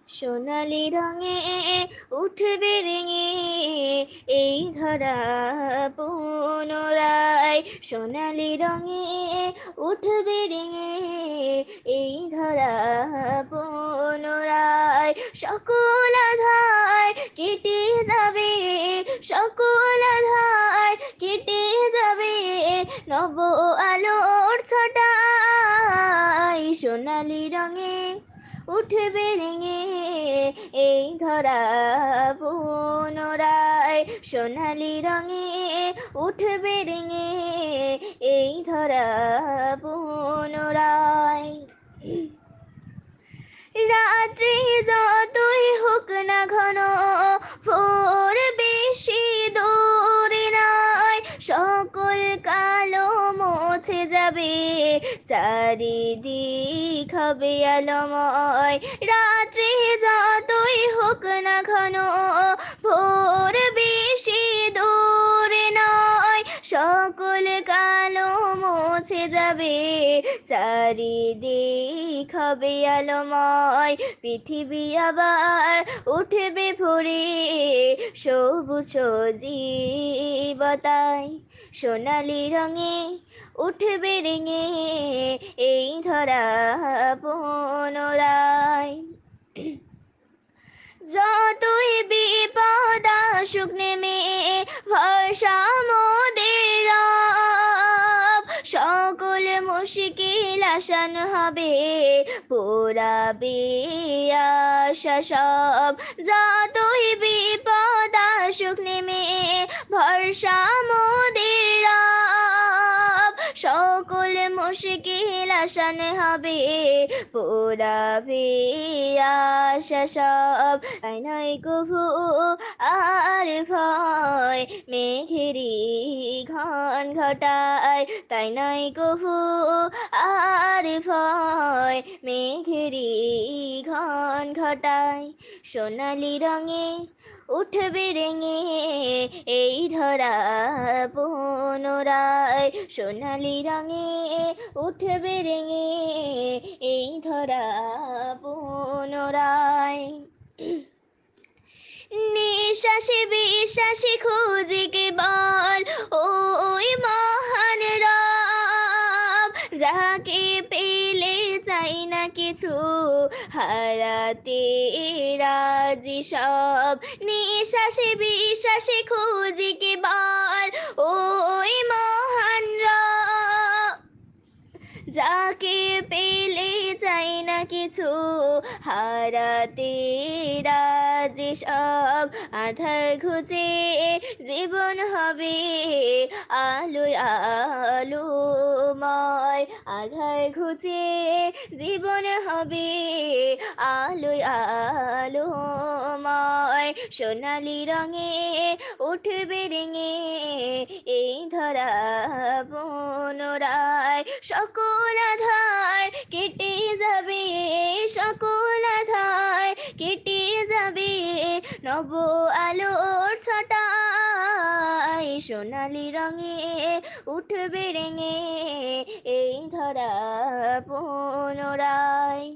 সোনালি রঙে উঠবে রেঙে এই ধরা পুনরায়। সোনালি রঙে উঠবে রেঙে এই ধরা পুনরায়। সকল আধার কেটে যাবে, সকল আধার কেটে যাবে, নব আলোর ছটায়। সোনালি রঙে উঠবে রেঙে এই ধরা পুনরায়। সোনালি রঙে উঠবে রেঙে এই ধরা পুনরায়। রাত্রি যতই হোক না ঘন, ভোর বেশি দূরে নয়। সকল কালো মুছে যাবে, চারিদিক হবে আলোময়। রাত্রি যতই হোক না ঘন, ভোর বেশি দূরে নয়। সকল কালো মুছে যাবে, চারিদিক হবে আলোময়। পৃথিবী আবার উঠবে ভরে সবুজ জীবতায়। সোনালি রঙে উঠবে রেঙে এই ধরা পুনরায়। যতই বিপদ আসুক নেমে, ভরসা মোদের রব। সকল মুশকিল আসান হবে, পোড়াবে আশা সব। যতই বিপদ আসুক নেমে, ভরসা মোদের রব। সকল মুশকিল আসান হবে, পোড়াবে আশা সব। তাই নয় কভু আর ভয় মেঘেরি ঘন ঘটায়। তাই নয় কভু আর ভয় মেঘেরি ঘন ঘটায়। সোনালি রঙে উঠবে রেঙে এই ধরা পুনরায়। সোনালি রঙে উঠবে রেঙে এই ধরা পুনরায়। নিঃশ্বাসে বিশ্বাসে খুঁজি কেবল ওই মহান রব। যাকে পেলে চাই না কিছু, হারাতে রাজি সব। নিঃশ্বাসে বিশ্বাসে খুঁজি কেবল ওই মহান রব। যাকে পেলে চাই না কিছু, হারাতে রাজি সব। আধার ঘুচে জীবন হবে আলোয় আলোময়। আধার ঘুচে জীবন হবে আলোয় আলোময়। সোনালি রঙে উঠবে রেঙে এই ধরা পুনরায়। সকল আধার কেটে যাবে, সকল আধার কেটে যাবে, নব আলোর ছটায়। সোনালি রঙে উঠবে রেঙে এই ধরা পুনরায়।